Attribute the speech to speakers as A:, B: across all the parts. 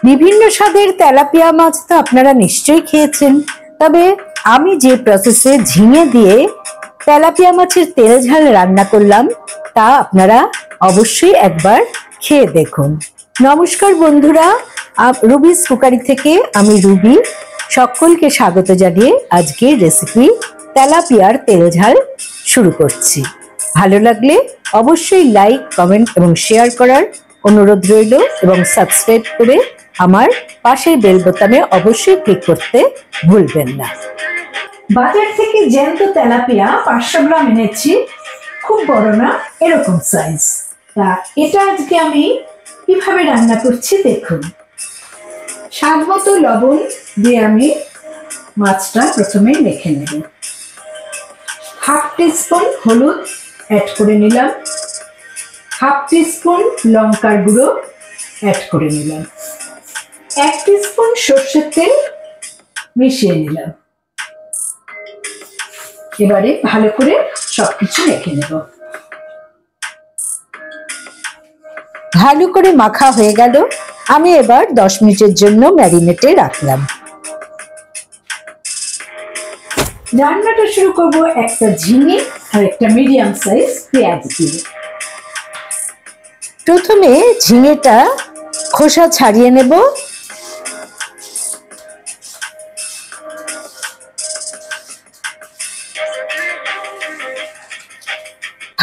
A: বিভিন্ন স্বাদের তেলাপিয়া মাছ তো আপনারা নিশ্চয়ই খেয়েছেন, তবে আমি যে প্রসেসে ঝিঙে দিয়ে তেলাপিয়া মাছের তেল ঝাল রান্না করলাম তা আপনারা অবশ্যই একবার খেয়ে দেখুন। নমস্কার বন্ধুরা, রুবিস কুকারি থেকে আমি রুবি সকলকে স্বাগত জানিয়ে আজকের রেসিপি তেলাপিয়ার তেল ঝাল শুরু করছি। ভালো লাগলে অবশ্যই লাইক, কমেন্ট এবং শেয়ার করার অনুরোধ রইল এবং সাবস্ক্রাইব করে আমার পাশের বেল বোতামে অবশ্যই ক্লিক করতে ভুলবেন না। বাজার থেকে জ্যান্ত তেলাপিয়া 500 গ্রাম এনেছি, খুব বড় না, এরকম সাইজ। তা এটা আজকে আমি কিভাবে রান্না করছি দেখুন। স্বাদ মতো লবণ দিয়ে আমি মাছটা প্রথমে মেখে নেব। হাফ টিস্পুন হলুদ অ্যাড করে নিলাম, হাফ টিস্পুন লঙ্কার গুঁড়ো অ্যাড করে নিলাম, 1 টিস্পুন সর্ষের তেল মিশিয়ে নিলাম। এবারে ভালো করে সবকিছু মেখে নেব। ভালো করে মাখা হয়ে গেল, আমি এবার 10 মিনিটের জন্য ম্যারিনেটে রাখলাম। রান্নাটা শুরু করব একটা ঝিঙে আর একটা মিডিয়াম সাইজ পেঁয়াজ দিয়ে। প্রথমে ঝিঙেটা খোসা ছাড়িয়ে নেব।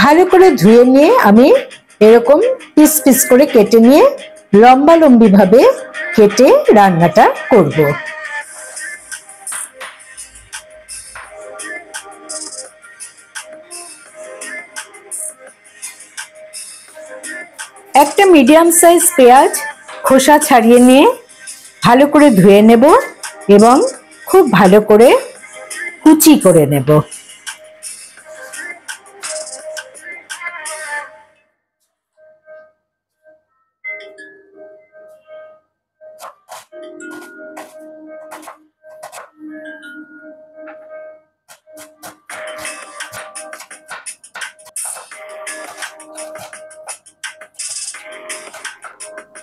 A: ভালো করে ধুয়ে নিয়ে আমি এরকম পিস পিস করে কেটে নিয়ে লম্বা লম্বি ভাবে কেটে রান্নাটা করব। একটা মিডিয়াম সাইজ পেঁয়াজ খোসা ছাড়িয়ে নিয়ে ভালো করে ধুয়ে নেব এবং খুব ভালো করে কুচি করে নেব।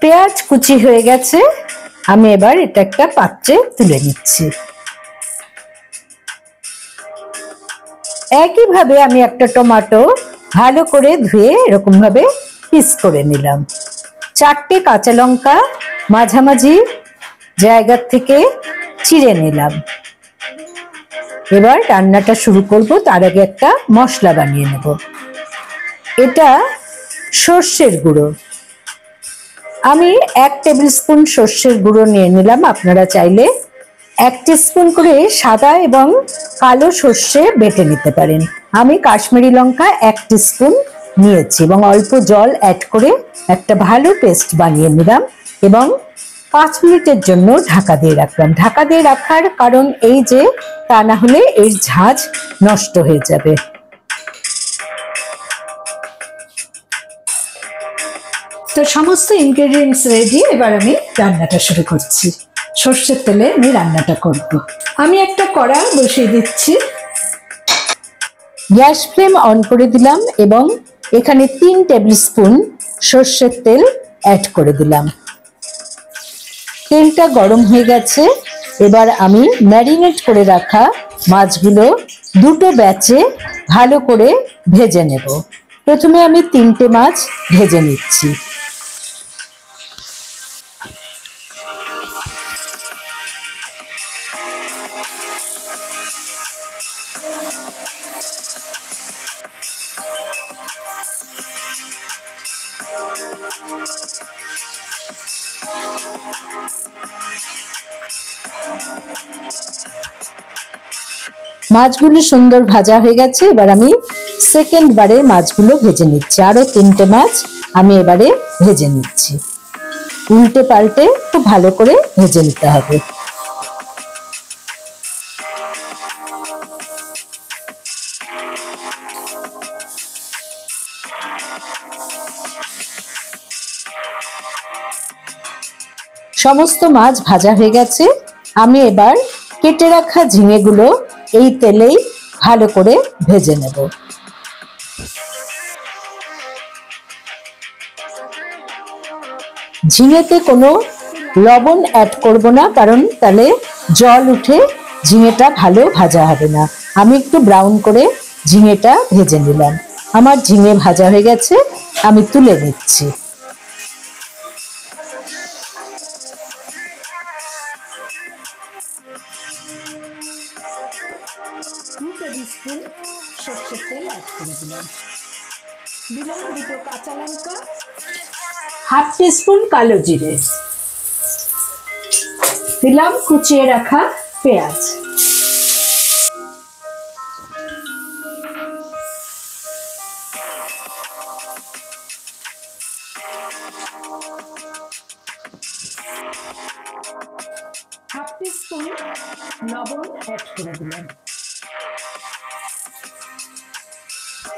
A: পেঁয়াজ কুচি হয়ে গেছে, আমি এবার এটা একটা পাত্রে তুলে নিচ্ছি। একইভাবে আমি একটা টমেটো ভালো করে ধুয়ে এরকম ভাবে পিস করে নিলাম। 4টে কাঁচা লঙ্কা মাঝামাঝি জায়গা থেকে চিড়ে নিলাম। এবার রান্নাটা শুরু করব, তার আগে একটা মশলা বানিয়ে নেব। এটা সর্ষের গুঁড়ো, আমি 1 টেবিল স্পুন সর্ষের গুঁড়ো নিয়ে নিলাম। আপনারা চাইলে 1 টিস্পুন করে সাদা এবং কালো সর্ষে বেটে নিতে পারেন। আমি কাশ্মীরি লঙ্কা 1 টিস্পুন নিয়েছি এবং অল্প জল অ্যাড করে একটা ভালো পেস্ট বানিয়ে নিলাম এবং 5 মিনিটের জন্য ঢাকা দিয়ে রাখলাম। ঢাকা দিয়ে রাখার কারণ এই যে, তা না হলে এর ঝাঁঝ নষ্ট হয়ে যাবে। তো সমস্ত ইনগ্রেডিয়েন্টস রেডি, এবার আমি রান্নাটা শুরু করছি। সর্ষের তেলে আমি রান্নাটা করব। আমি একটা কড়া বসিয়ে দিচ্ছি, গ্যাস ফ্লেম অন করে দিলাম এবং এখানে 3 টেবিল স্পুন সর্ষের তেল অ্যাড করে দিলাম। তেলটা গরম হয়ে গেছে, এবার আমি ম্যারিনেট করে রাখা মাছগুলো দুটো ব্যাচে ভালো করে ভেজে নেব। প্রথমে আমি 3টে মাছ ভেজে নিচ্ছি। মাছগুলো সুন্দর ভাজা হয়ে গেছে, এবার আমি সেকেন্ড বারে মাছগুলো ভেজে নিচ্ছি। আরো 3টে মাছ আমি এবারে ভেজে নিচ্ছি। উল্টে পাল্টে খুব ভালো করে ভেজে নিতে হবে। সমস্ত মাছ ভাজা হয়ে গেছে, আমি এবার কেটে রাখা ঝিঙেগুলো এই তেলেই ভালো করে ভেজে নেব। ঝিঙেতে কোনো লবণ অ্যাড করব না, কারণ তাহলে জল উঠে ঝিঙেটা ভালো ভাজা হবে না। আমি একটু ব্রাউন করে ঝিঙেটা ভেজে নিলাম। আমার ঝিঙে ভাজা হয়ে গেছে, আমি তুলে নিচ্ছি। সর্ষের তেল অ্যাড করে দিলাম। দিলাম দুটো কাঁচা লঙ্কা, হাফ টিস্পুন কালো জিরে, দিলাম কুচিয়ে রাখা পেঁয়াজ, হাফ টিস্পুন লবণ অ্যাড করে দিলাম,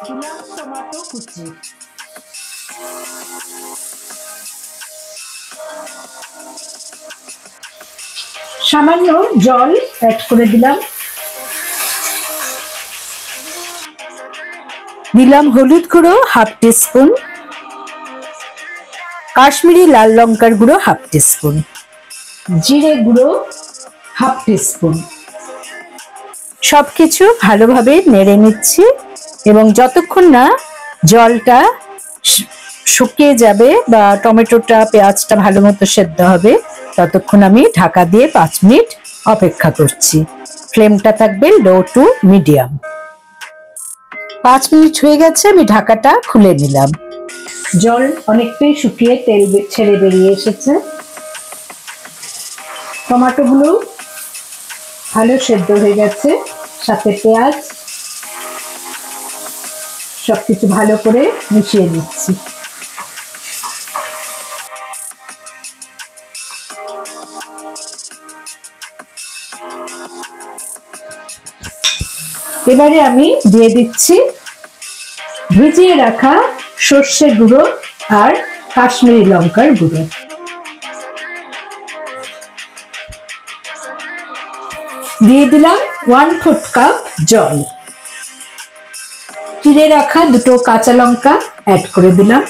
A: দিলাম টমেটো কুচি, সামান্য জল অ্যাড করে দিলাম, দিলাম হলুদ গুঁড়ো হাফ টিস্পুন, কাশ্মীরি লাল লঙ্কার গুঁড়ো হাফ টিস্পুন, জিরে গুঁড়ো হাফ টিস্পুন। সবকিছু ভালোভাবে নেড়ে নিচ্ছি এবং যতক্ষণ না জলটা শুকিয়ে যাবে বা টমেটোটা পেঁয়াজটা ভালো মতো সেদ্ধ হবে ততক্ষণ আমি ঢাকা দিয়ে 5 মিনিট অপেক্ষা করছি। ফ্লেমটা থাকবে লো টু মিডিয়াম। 5 মিনিট হয়ে গেছে, আমি ঢাকাটা খুলে নিলাম। জল অনেকটাই শুকিয়ে তেল ছেড়ে বেরিয়ে এসেছে। টমেটোগুলো ভালো সেদ্ধ হয়ে গেছে, সাথে পেঁয়াজ, সবকিছু ভালো করে মিশিয়ে নিচ্ছি। এবারে আমি দিয়ে দিচ্ছি ভিজিয়ে রাখা সর্ষের গুঁড়ো আর কাশ্মীরি লঙ্কার গুঁড়ো, দিয়ে দিলাম 1/4 কাপ জল, চিড়ে রাখা দুটো কাঁচা লঙ্কা অ্যাড করে দিলাম।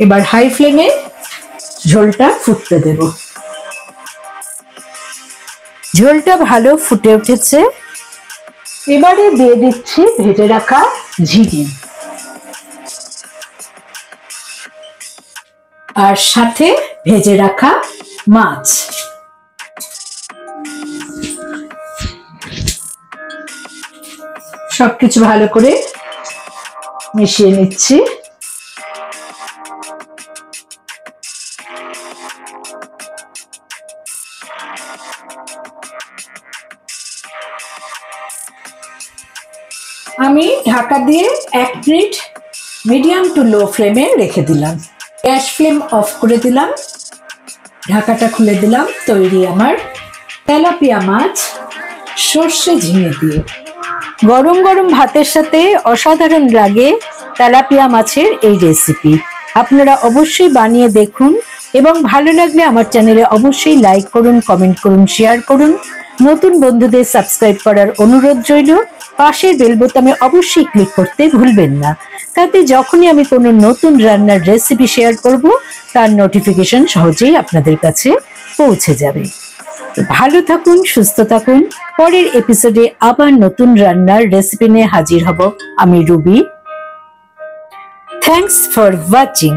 A: এবার হাই ফ্লেমে ঝোলটা ফুটতে দেব। ঝোলটা ভালো ফুটে উঠেছে, এবারে দিয়ে দিচ্ছি ভেজে রাখা ঝিঙে আর সাথে ভেজে রাখা মাছ। সবকিছু ভালো করে মিশিয়ে নিচ্ছি। আমি ঢাকা দিয়ে 1 মিনিট মিডিয়াম টু লো ফ্লেমে রেখে দিলাম। গ্যাস ফ্লেম অফ করে দিলাম, ঢাকাটা খুলে দিলাম। তৈরি আমার তেলাপিয়া মাছ সর্ষে ঝিঙে দিয়ে। গরম গরম ভাতের সাথে অসাধারণ লাগে তেলাপিয়া মাছের এই রেসিপি। আপনারা অবশ্যই বানিয়ে দেখুন এবং ভালো লাগলে আমার চ্যানেলে অবশ্যই লাইক করুন, কমেন্ট করুন, শেয়ার করুন। নতুন বন্ধুদের সাবস্ক্রাইব করার অনুরোধ রইল। পাশের বেল বোতামে অবশ্যই ক্লিক করতে ভুলবেন না, তাতে যখনই আমি কোনো নতুন রান্নার রেসিপি শেয়ার করব তার নোটিফিকেশন সহজেই আপনাদের কাছে পৌঁছে যাবে। ভালো থাকুন, সুস্থ থাকুন। পরের এপিসোডে আবার নতুন রান্নার রেসিপি নিয়ে হাজির হব। আমি রুবি। Thanks for watching.